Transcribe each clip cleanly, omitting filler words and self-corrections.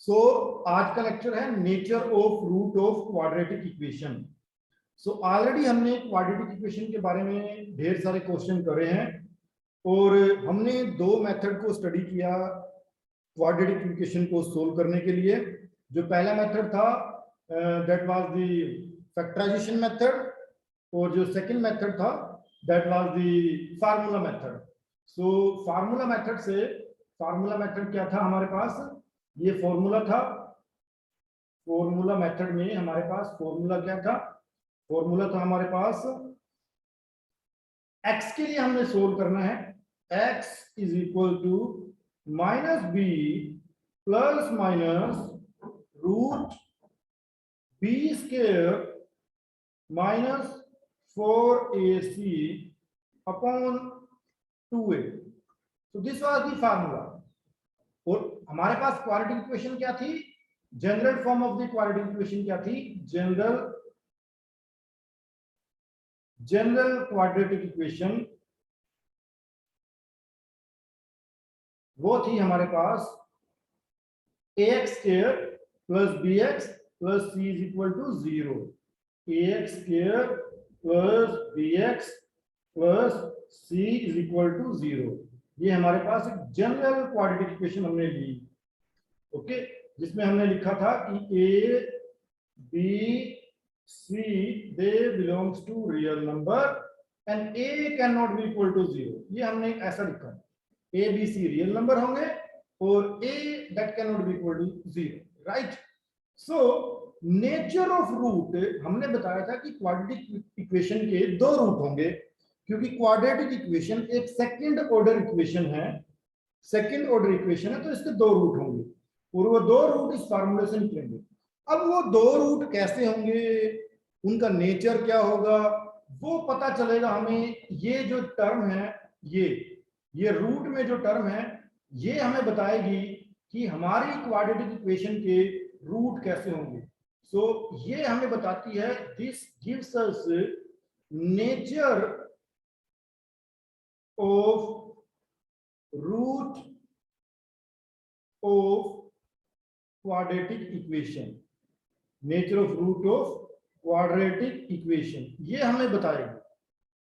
सो आज का लेक्चर है nature of root of quadratic equation. So already हमने क्वाड्रेटिक इक्वेशन के बारे में ढेर सारे क्वेश्चन करे हैं और हमने दो मेथड को स्टडी किया क्वाड्रेटिक इक्वेशन को सोल्व करने के लिए। जो पहला मेथड था that was the factorization method और जो सेकंड मेथड था that was the formula method. So formula method क्या था हमारे पास, ये फॉर्मूला था। फॉर्मूला मेथड में हमारे पास फॉर्मूला क्या था, फॉर्मूला था हमारे पास x के लिए हमने सोल्व करना है, x is equal to minus B plus minus root B square minus 4ac upon 2a। तो दिस वाज द फार्मूला। और हमारे पास क्वाड्रेटिक इक्वेशन क्या थी, general form of the quadratic equation क्या थी, जनरल क्वाड्रेटिक इक्वेशन वो थी हमारे पास ax square plus bx plus c is equal to 0। ax square plus bx plus c is equal to 0। ये हमारे पास एक जनरल क्वाड्रेटिक इक्वेशन हमने ली, ओके, जिसमें हमने लिखा था कि a b c they belongs to real number and a can not be equal to 0। ये हमने ऐसा लिखा है, a b c real number होंगे और a that can not be equal to 0, right. So nature of root हमने बताया था कि क्वाड्रेटिक इक्वेशन के दो रूट होंगे, क्योंकि क्वाड्रेटिक इक्वेशन एक सेकंड ऑर्डर इक्वेशन है, तो इसके दो रूट होंगे और वो दो रूट इस फार्मूले से निकलेंगे। अब वो दो रूट कैसे होंगे, उनका नेचर क्या होगा, वो पता चलेगा हमें। ये जो टर्म है, ये रूट में जो टर्म है, ये हमें बताएगी कि हमारी क्वाड्रेटिक इक्वेशन के रूट कैसे होंगे। सो ये हमें बताती है, this gives us nature of root of quadratic equation, nature of root of quadratic equation, ये हमें बताएगी।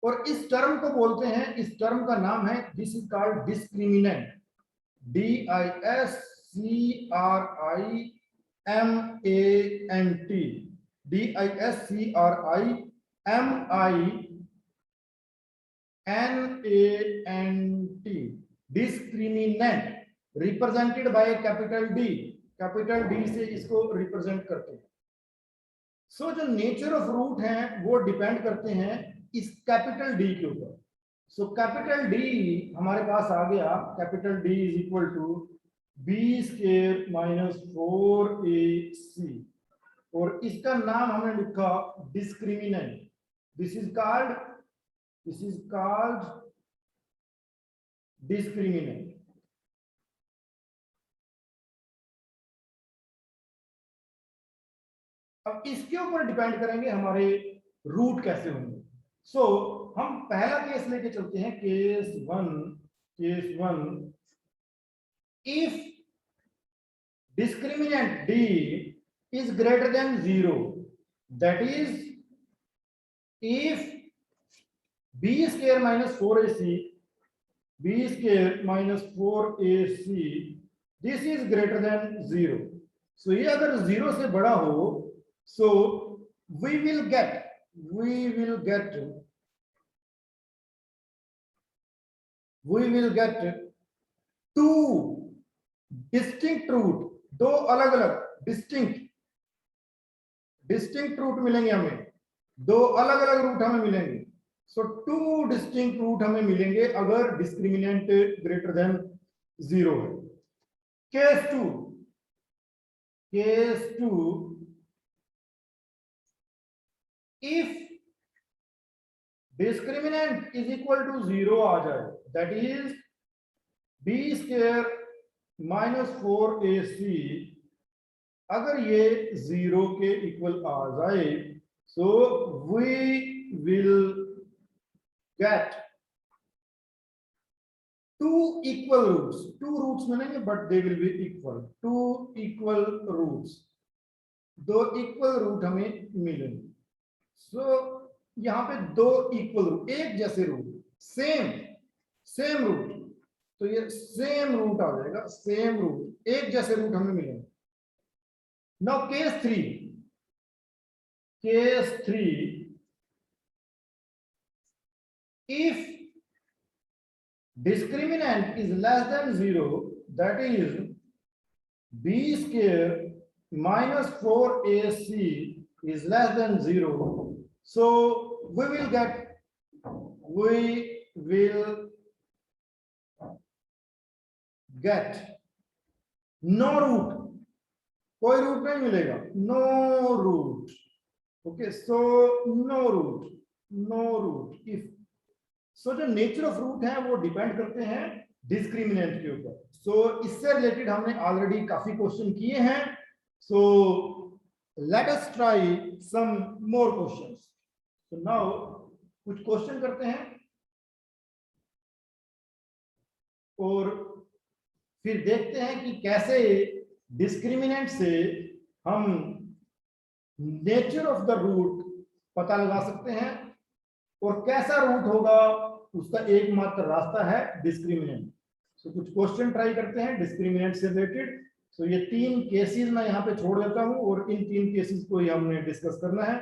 और इस टर्म को बोलते हैं, इस टर्म का नाम है, this is called discriminant, discriminant, discriminant, represented by capital D से इसको रिप्रेजेंट करते हैं। सो जो नेचर ऑफ रूट हैं वो डिपेंड करते हैं इस कैपिटल डी के ऊपर। सो कैपिटल डी हमारे पास आ गया, capital D is equal to B square minus 4ac और इसका नाम हमने लिखा discriminant. This is called discriminant. अब इसके ऊपर डिपेंड करेंगे हमारे रूट कैसे होंगे। सो हम पहला केस लेके चलते हैं, case one. If discriminant d is greater than 0, that is if b square minus 4ac this is greater than 0। so ये अगर 0 से बड़ा हो, so we will get two distinct root, दो अलग अलग डिस्टिंक्ट रूट मिलेंगे हमें, दो अलग अलग रूट हमें मिलेंगे। सो टू डिस्टिंक्ट रूट हमें मिलेंगे अगर डिस्क्रिमिनेंट ग्रेटर देन 0 है। Case two if discriminant is equal to 0 आ जाए, that is B square minus 4ac, अगर ये 0 के इक्वल आ जाए, so we will get two equal roots. Two roots मिलेंगे, but they will be equal. Two equal roots. दो इक्वल रूट हमें मिलेंगे. सो यहाँ पे दो इक्वल रूट, एक जैसे रूट, सेम रूट, तो ये सेम रूट आ जाएगा. सेम रूट, एक जैसे रूट हमें मिलेंगे. Now case three, if discriminant is less than 0, that is b square minus 4ac is less than 0, so we will get no root. कोई root नहीं मिलेगा. No root. Okay, so no root. If so, जो nature of root है वो depend करते हैं discriminant के ऊपर. सो इससे रिलेटेड हमने ऑलरेडी काफी क्वेश्चन किए हैं. So let us try some more questions. So now कुछ क्वेश्चन करते हैं और फिर देखते हैं कि कैसे डिस्क्रिमिनेंट से हम नेचर ऑफ द रूट पता लगा सकते हैं, और कैसा रूट होगा उसका एकमात्र रास्ता है डिस्क्रिमिनेंट. सो कुछ क्वेश्चन ट्राई करते हैं डिस्क्रिमिनेंट से रिलेटेड. सो ये तीन केसेस मैं यहाँ पे छोड़ देता हूं और इन तीन केसेस को ही हमने डिस्कस करना है.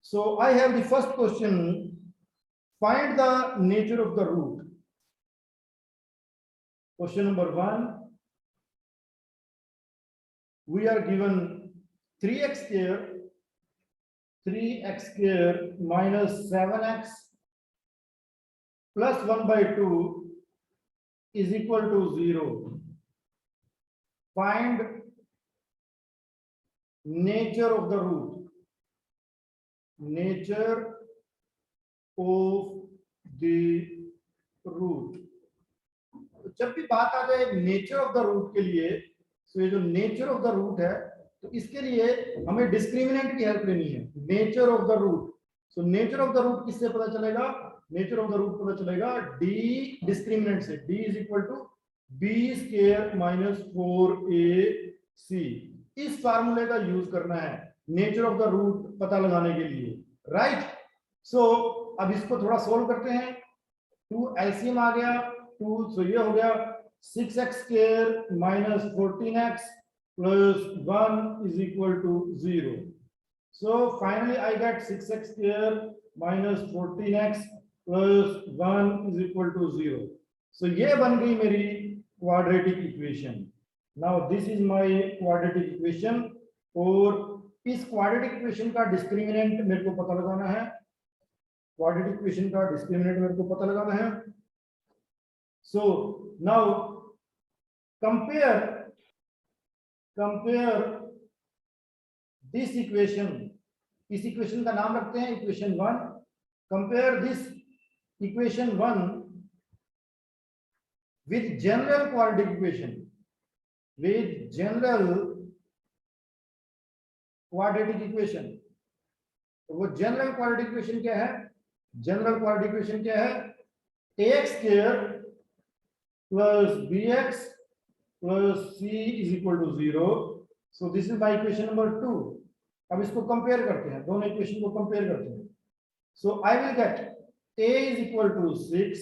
So I have the first question, find the nature of the root. Question number 1, we are given 3x square minus 7x plus 1 by 2 is equal to 0. Find nature of the root. Nature of the root. जब भी बात आ जाए nature of the root के लिए, तो ये जो nature of the root है, तो इसके लिए हमें डिस्क्रिमिनेंट की हेल्प लेनी है. Nature of the root. So nature of the root किससे पता चलेगा? नेचर ऑफ द रूट पता चलेगा डी डिस्क्रिमिनेंट से. D is equal to B square minus 4ac. इस फार्मूले का यूज करना है नेचर ऑफ द रूट पता लगाने के लिए, राइट? सो अब इसको थोड़ा सोल्व करते हैं. 2 एलसीएम आ गया 2, सो ये हो गया 6x square minus 14x plus 1 is equal to 0. So finally I get 6x square minus 14x plus 1 is equal to 0. So ये बन गई मेरी quadratic equation. Now this is my quadratic equation. और इस quadratic equation का discriminant मेरे को पता लगाना है. Quadratic equation का discriminant मेरे को पता लगाना है. So now compare this equation. इस इक्वेशन का नाम रखते हैं equation 1. Compare this equation 1 with general quadratic equation. वो जनरल क्वाड्रेटिक इक्वेशन क्या है? जनरल क्वाड्रेटिक इक्वेशन क्या है? ax square plus bx plus c is equal to 0. So this is my equation number 2. अब इसको कंपेयर करते हैं, दोनों इक्वेशन को कंपेयर करते हैं. So I will get a is equal to 6,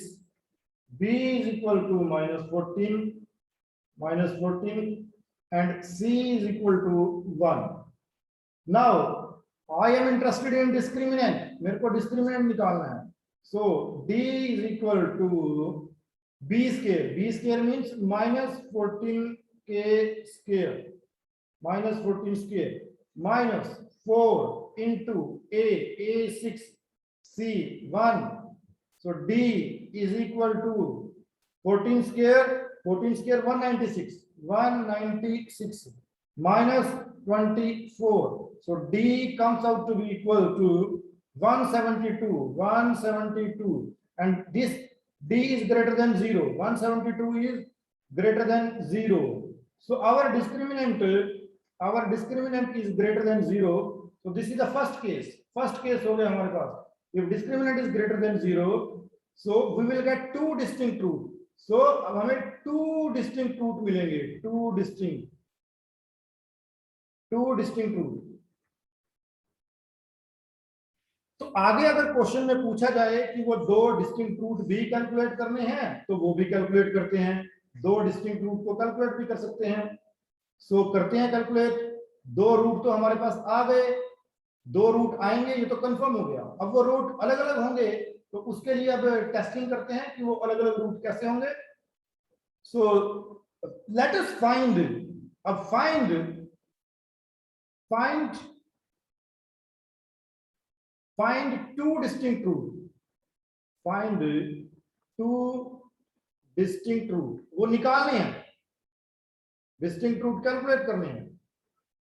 b is equal to minus 14 and c is equal to 1. Now I am interested in discriminant. मेरे को discriminant निकालना है. So d is equal to b square. B square means minus 14k square. Minus 14 square minus 4 into a 6, c 1. So d is equal to 14 square 196 minus 24. So d comes out to be equal to 172, and this d is greater than 0. 172 is greater than 0. So our discriminant is greater than 0. So this is the first case. First case हो गया हमारे पास. If discriminant is greater than 0, so we will get two distinct root. So अब हमें two distinct root मिलेंगे, two distinct root. तो आगे अगर क्वेश्चन में पूछा जाए कि वो दो डिस्टिंक्ट रूट भी कैलकुलेट करने हैं तो वो भी कैलकुलेट करते हैं, दो डिस्टिंक्ट रूट को कैलकुलेट भी कर सकते हैं। सो करते हैं कैलकुलेट। दो रूट तो हमारे पास आ गए, दो रूट आएंगे, ये तो कंफर्म हो गया। अब वो रूट अलग अलग होंगे तो उसके लिए अब टेस्टिंग करते हैं कि वो अलग अलग रूट कैसे होंगे। सो लेट अस फाइंड, अब find two distinct root, find two distinct root, वो निकालने हैं, डिस्टिंक्ट रूट कैलकुलेट करने हैं।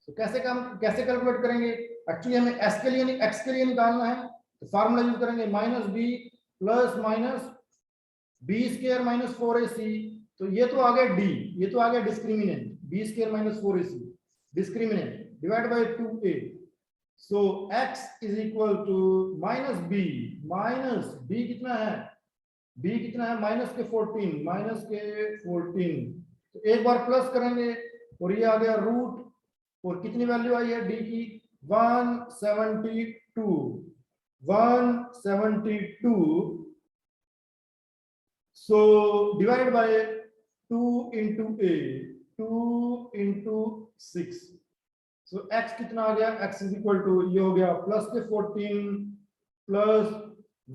तो कैसे कैलकुलेट करेंगे? एक्चुअली हमें एक्स के लिए निकालना है, तो फार्मूला यूज करेंगे minus B plus minus B square minus 4ac। तो ये तो आ गया डी, ये तो आ गया discriminant, B square minus 4ac discriminant divide by 2a। So x is equal to minus B कितना है, b कितना है माइनस के 14, तो एक बार प्लस करेंगे और ये आ गया रूट, और कितनी वैल्यू आई है d की 172। So divide by 2 into 6। So x कितना आ गया, x इज इक्वल टू ये हो गया प्लस के 14 प्लस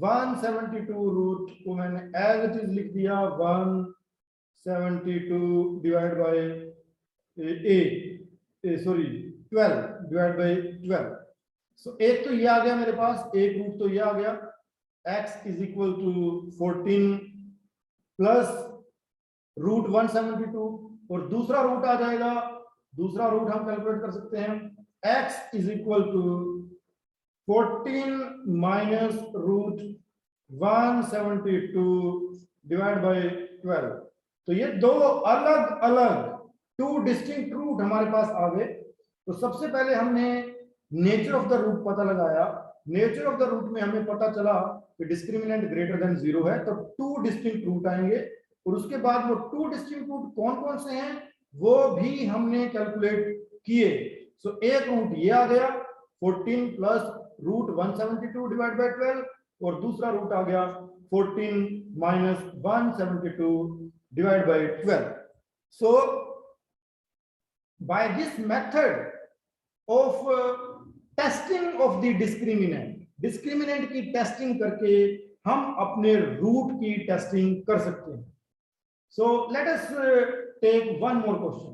172 रूट को मैंने एज इट इज लिख दिया 172 डिवाइड बाय 12 डिवाइड बाय 12। सो एक तो ये आ गया मेरे पास, एक रूट तो ये आ गया, x is equal to 14 plus root 172, और दूसरा रूट आ जाएगा, दूसरा रूट हम कैलकुलेट कर सकते हैं, x is equal to 14 minus root 172 divide by 12। तो ये दो अलग अलग टू डिस्टिंक्ट रूट हमारे पास आ गए। तो सबसे पहले हमने नेचर ऑफ द रूट पता लगाया। नेचर ऑफ द रूट में हमें पता चला कि डिस्क्रिमिनेंट ग्रेटर देन 0 है, तो टू डिस्टिंक्ट रूट आएंगे, और उसके बाद वो टू डिस्टिंक्ट रूट कौन कौन से हैं वो भी हमने कैलकुलेट किए। सो एक रूट ये आ गया 14 प्लस रूट 172 डिवाइड बाय 12, और दूसरा रूट आ गया 14 minus 172 divide by 12। So by this method of testing of the discriminant की टेस्टिंग करके हम अपने रूट की टेस्टिंग कर सकते हैं। So let us take one more question.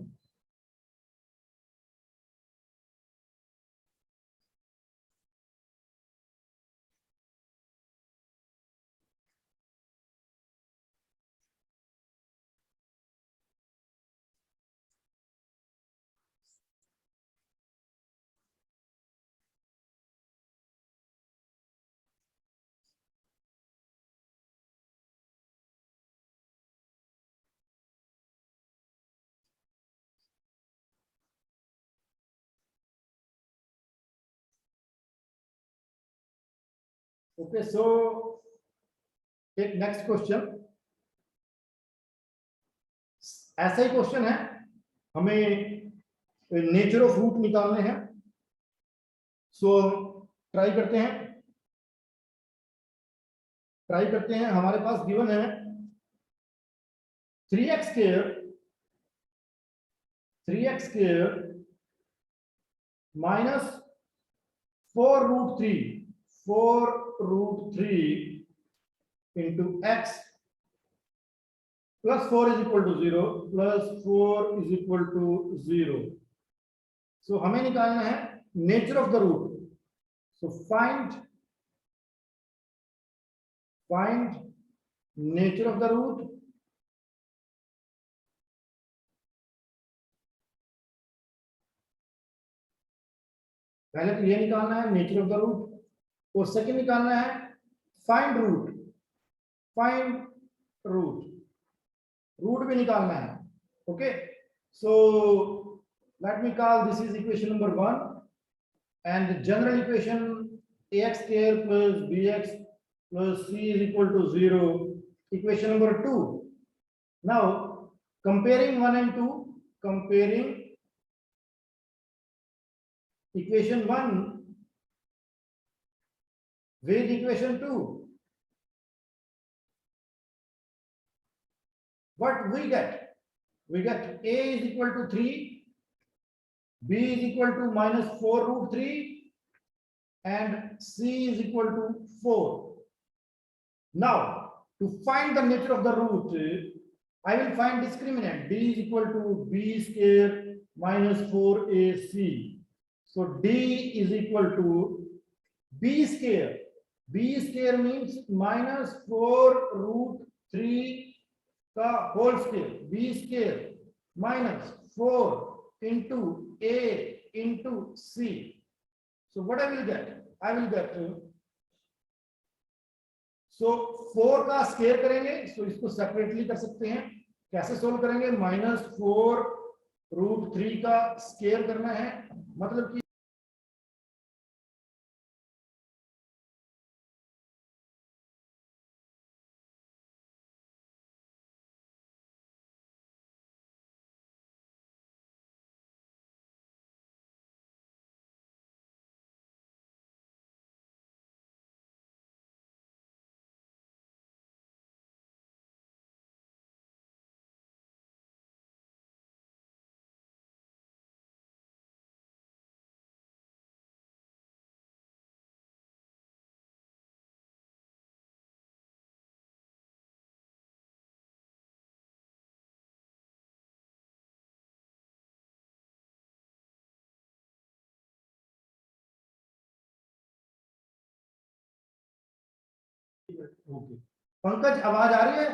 Okay, so take next question. ऐसा ही क्वेश्चन है, हमें नेचर ऑफ रूट निकालने हैं। सो ट्राई करते हैं। हमारे पास गिवन है 3x square minus 4 root 3 into x plus 4 is equal to 0 plus 4 is equal to 0। So हमें निकालना है nature of the root. So find nature of the root. पहले तो ये निकालना है नेचर ऑफ द रूट, और सेकंड निकालना है फाइंड रूट भी निकालना है। Okay, so let me call this is equation number 1 and general equation ax square plus bx plus c is equal to 0. Equation number 2. Now comparing 1 and 2, comparing equation 1 with equation 2, what we get? We get a is equal to 3, b is equal to minus 4 root 3, and c is equal to 4. Now to find the nature of the root, I will find discriminant. D is equal to b square minus 4ac. So d is equal to b square. B square means minus 4 root 3 का whole square. B square minus 4 into a into c. So what I will get? I will get so 4 का square करेंगे, सो इसको separately कर सकते हैं. कैसे solve करेंगे? Minus 4 root 3 का स्केयर करना है, मतलब कि ओके. पंकज आवाज आ रही है?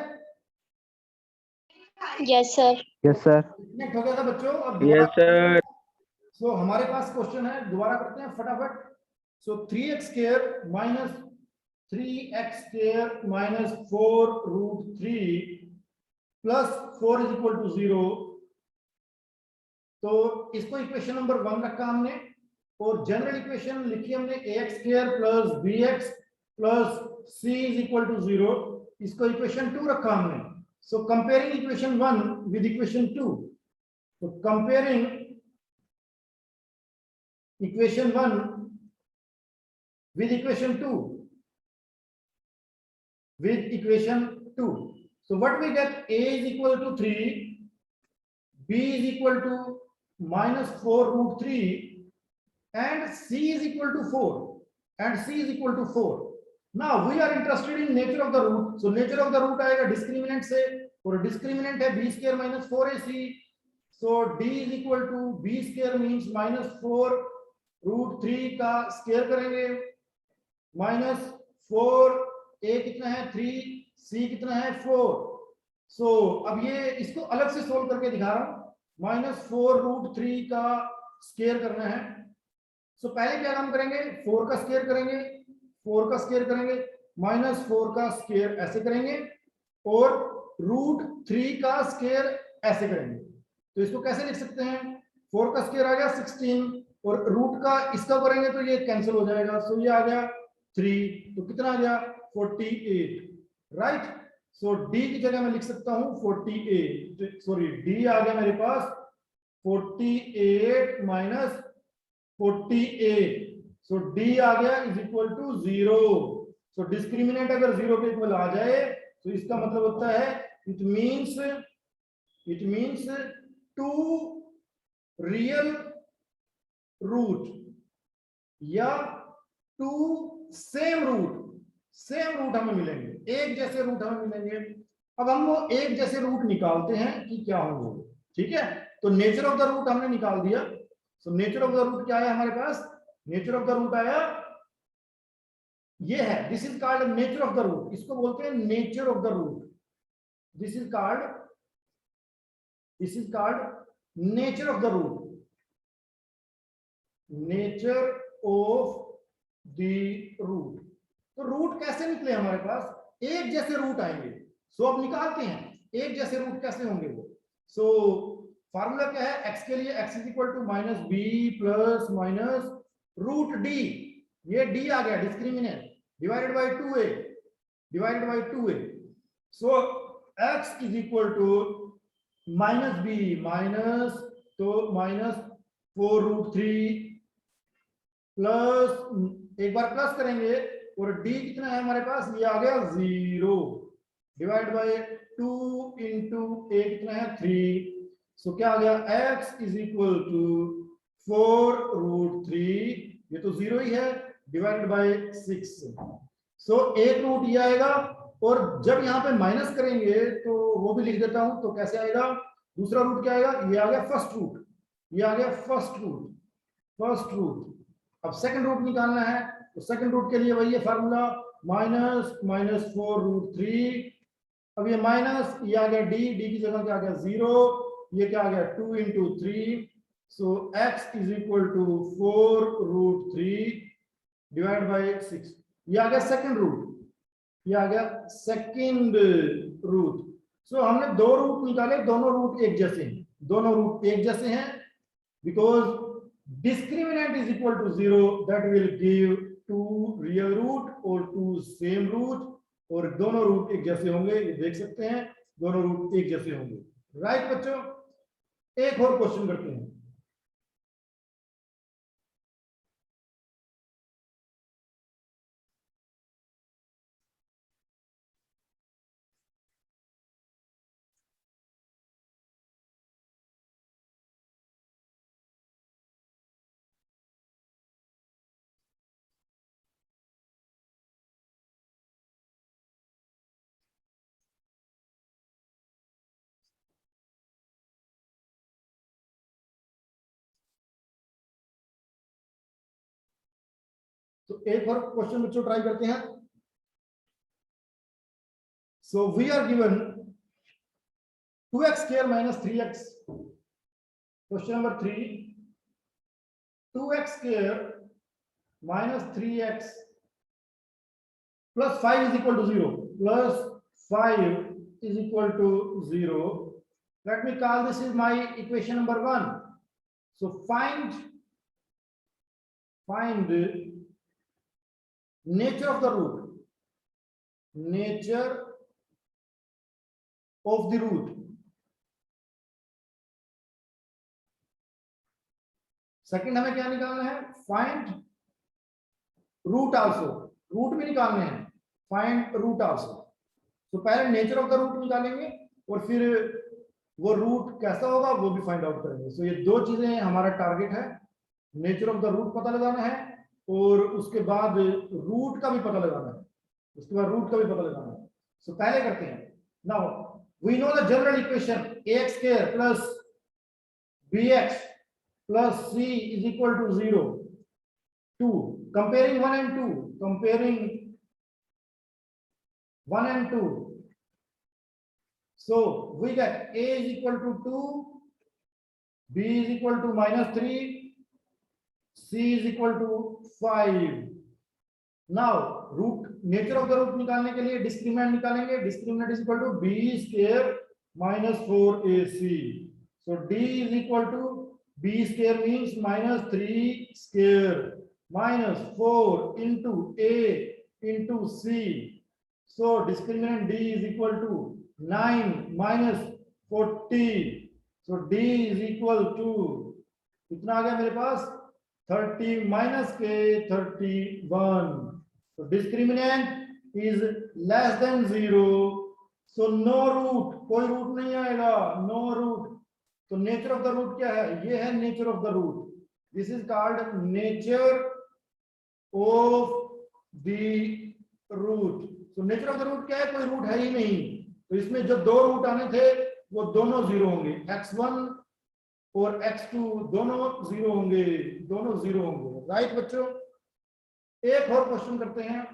Yes sir. Yes sir. Connect हो गया था बच्चों? अब यस सर. सो हमारे पास क्वेश्चन है, दोबारा करते हैं फटाफट. So 3x square minus 3x square minus 4 root 3 plus 4 is equal to 0. तो इसको इक्वेशन नंबर 1 रखा हमने, और जनरल इक्वेशन लिखी हमने ax square plus bx plus c is equal to 0. इसको इक्वेशन 2 रखा हमने. So comparing equation 1 with equation 2. तो comparing equation 1 with equation 2, with equation 2. So what we get? A is equal to 3, b is equal to minus 4 root 3, and c is equal to 4, and c is equal to 4. Now we are interested in nature of the root. So nature of the root आएगा discriminant से, और discriminant है b square minus 4ac. So d is equal to b square means minus 4 root 3 का square करेंगे, minus 4, a कितना है 3, c कितना है 4. सो अब ये इसको अलग से सोल्व करके दिखा रहा हूं. माइनस 4 रूट 3 का स्केयर करना है. सो पहले क्या काम करेंगे? 4 का स्केयर करेंगे, 4 का स्केयर करेंगे, माइनस 4 का स्केयर ऐसे करेंगे, और रूट 3 का स्केयर ऐसे करेंगे. तो इसको कैसे लिख सकते हैं? 4 का स्केयर आ गया 16, और रूट का इसका करेंगे तो ये कैंसिल हो जाएगा. सो ये आ गया 3, तो कितना आ गया 48, राइट. सो डी की जगह मैं लिख सकता हूं 48, सॉरी डी आ गया मेरे पास 48 माइनस 48. सो डी आ गया is equal to 0. So discriminant अगर 0 के इक्वल आ जाए तो इसका मतलब होता है इट मींस 2 रियल रूट या 2 सेम रूट हमें मिलेंगे, एक जैसे रूट हमें मिलेंगे. अब हम वो एक जैसे रूट निकालते हैं कि क्या होंगे. ठीक है, तो नेचर ऑफ द रूट हमने निकाल दिया. So nature of the root क्या है हमारे पास? नेचर ऑफ द रूट आया ये है, this is called nature of the root. इसको बोलते हैं nature of the root. This is called nature of the root. Nature of the root. तो रूट कैसे निकले हमारे पास? एक जैसे रूट आएंगे. सो अब निकालते हैं एक जैसे रूट कैसे होंगे वो. सो फार्मूला क्या है? x के लिए x is equal to minus B plus minus root D. ये d आ गया discriminant, divided by 2a. divided by 2a. So x is equal to minus b, minus, तो minus 4 root 3 प्लस, एक बार plus करेंगे और d कितना है हमारे पास, ये आ गया 0, डिवाइड बाय 2 इंटू a कितना है 3. सो क्या आ गया, x is equal to 4 root 3, ये तो 0 ही है, डिवाइडेड बाय 6. सो एक रूट ये आएगा, और जब यहाँ पे माइनस करेंगे तो वो भी लिख देता हूं, तो कैसे आएगा, दूसरा रूट क्या आएगा, ये आ गया फर्स्ट रूट, ये आ गया फर्स्ट रूट, फर्स्ट रूट. अब सेकंड रूट निकालना है, तो सेकंड रूट के लिए वही है फार्मूला, माइनस माइनस 4 रूट 3. अब ये माइनस, ये आ गया डी, डी की जगह क्या आ गया 0, ये क्या आ गया 2 into 3. So x is equal to 4 root 3 divide by 6. ये आ गया सेकंड रूट, ये आ गया सेकंड रूट. सो हमने दो रूट निकाले, दोनों रूट एक जैसे हैं, दोनों रूट एक जैसे हैं, because discriminant is equal to 0, that will give two real root or two same root, और दोनों रूट एक जैसे होंगे, ये देख सकते हैं दोनों रूट एक जैसे होंगे. राइट बच्चों, एक और क्वेश्चन करते हैं. तो एक और क्वेश्चन बच्चों ट्राई करते हैं. So we are given 2x square minus 3x. Question number 3, 2x square minus 3x plus 5 is equal to 0, plus 5 is equal to 0. Let me call this is my equation number 1. So find nature of the root, nature of the root. Second हमें क्या निकालना है, find root also, root भी निकालने हैं, find root also. तो पहले nature of the root निकालेंगे और फिर वो रूट कैसा होगा वो भी फाइंड आउट करेंगे. सो ये दो चीजें हमारा टारगेट है, नेचर ऑफ द रूट पता लगाना है और उसके बाद रूट का भी पता लगाना है, उसके बाद रूट का भी पता लगाना है. सो पहले करते हैं. Now we know the general equation ax square plus bx plus c is equal to 0. 2, comparing 1 and 2, comparing 1 and 2. So we get a is equal to 2, b is equal to minus 3, c is equal to 5. Now root, nature of the root निकालने के लिए discriminant निकालेंगे. Discriminant is equal to b square minus 4ac. So d is equal to b square means minus 3 square minus 4 into a into c. So discriminant d is equal to 9 minus 40. So d is equal to कितना आ गया मेरे पास, 30 minus k 31. So discriminant is less than 0. So no root, कोई root नहीं आएगा, no root. तो nature of the root क्या है, ये है nature of the root. This is called nature of the root. तो नेचर ऑफ द रूट क्या है, कोई रूट है ही नहीं, तो इसमें जो दो रूट आने थे वो दोनों 0 होंगे, x1 और x2 दोनों 0 होंगे, दोनों 0 होंगे. राइट बच्चों, एक और क्वेश्चन करते हैं.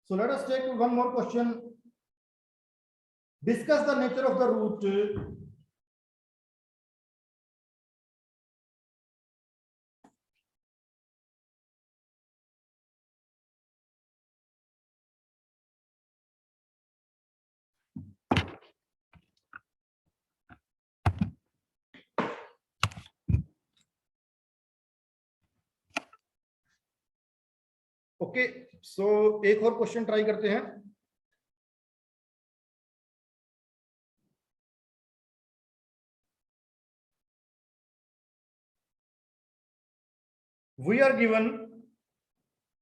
So let us take one more question. Discuss the nature of the root okay, so एक और क्वेश्चन ट्राई करते हैं। We are given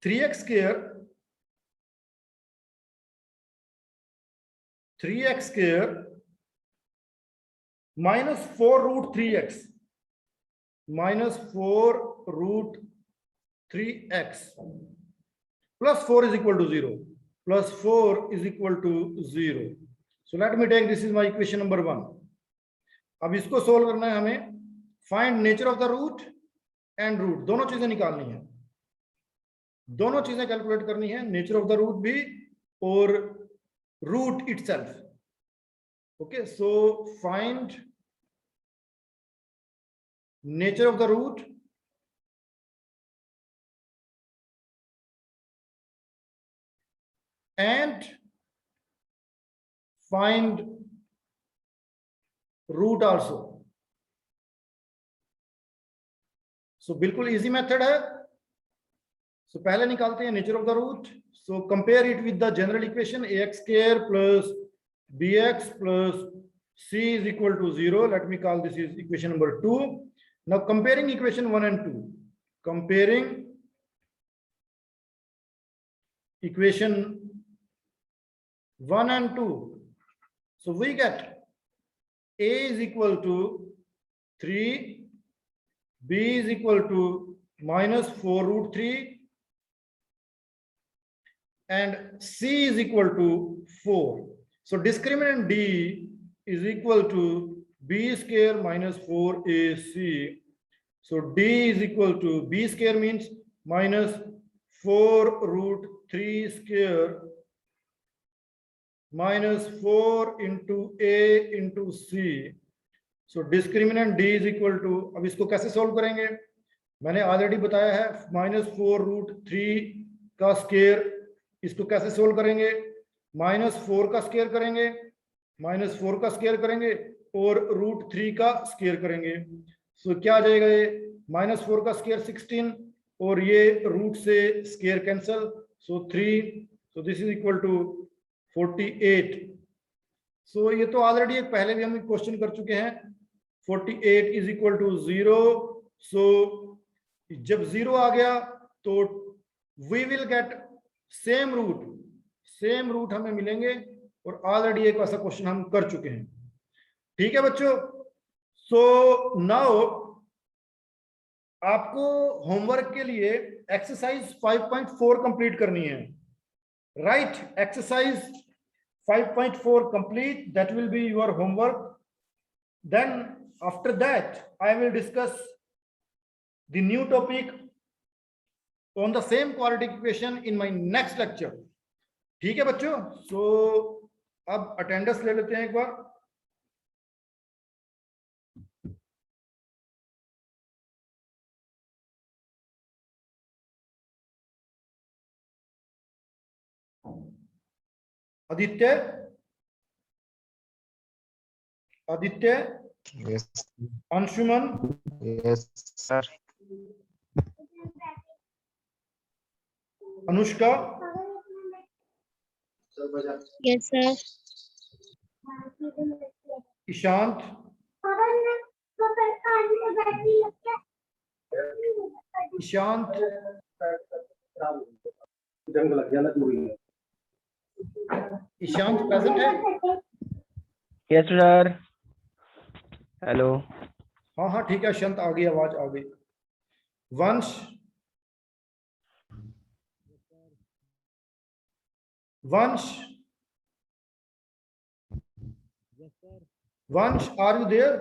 3x square minus 4 root 3x plus 4 is equal to 0. Plus 4 is equal to 0. So let me take, this is my equation number 1. अब इसको solve करना है हमें। Find nature of the root and root, दोनों चीजें निकालनी है, दोनों चीजें कैलकुलेट करनी है, नेचर ऑफ द रूट भी और root itself. Okay, so find nature of the root and find root also. So बिल्कुल इजी मेथड है। So पहले निकालते हैं nature of the root. So compare it with the general equation ax square plus bx plus c is equal to 0. Let me call this is equation number 2. Now comparing equation 1 and 2, comparing equation 1 and 2, so we get a is equal to 3, b is equal to minus 4 root 3 and c is equal to 4. So discriminant d is equal to b square minus 4ac. So d is equal to b square means minus 4 root 3 square minus 4 into a into c. So discriminant d is equal to, अब इसको कैसे solve करेंगे, मैंने already बताया है, minus 4 root 3 का square, इसको कैसे सोल्व करेंगे, माइनस 4 का स्क्वायर करेंगे, माइनस 4 का स्क्वायर करेंगे और रूट 3 का स्क्वायर करेंगे। सो क्या आ जाएगा, ये माइनस 4 का स्क्वायर 16 और ये रूट से square cancel, so 3, so this is equal to 48। So ये तो ऑलरेडी एक पहले भी हम क्वेश्चन कर चुके हैं। 48 इज इक्वल टू 0। सो जब 0 आ गया तो we will get same root हमें मिलेंगे और ऑलरेडी एक ऐसा क्वेश्चन हम कर चुके हैं। ठीक है बच्चों, सो नाउ आपको होमवर्क के लिए एक्सरसाइज 5.4 कंप्लीट करनी है। Write exercise 5.4 complete. That will be your homework. Then after that I will discuss the new topic on the same quadratic equation in my next lecture. ठीक है बच्चों, so अब attendance ले लेते हैं एक बार। Aditya, Yes. Anshuman, Yes, sir. Anushka, Yes, sir. Ishant, Ishant, Ishant present है? Yes, sir. Hello. हाँ हाँ ठीक है, ईशांत आ गई, आवाज आ गई। Vansh, Vansh, are you there?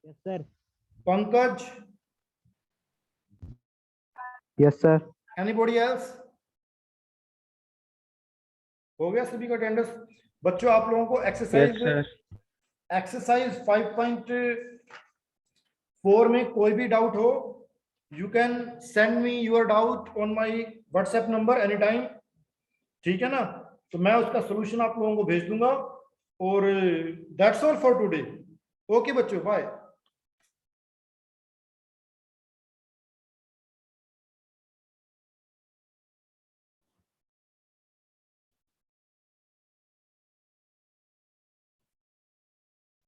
Yes, sir. Pankaj, Yes, sir. Anybody else? हो गया सभी का अटेंडेंस? बच्चों आप लोगों को Yes, sir. एक्सरसाइज 5.4 में कोई भी डाउट हो, you can send me your doubt on my WhatsApp number any time. ठीक है ना, तो मैं उसका सॉल्यूशन आप लोगों को भेज दूंगा। और that's all for today. Okay बच्चों, बाय।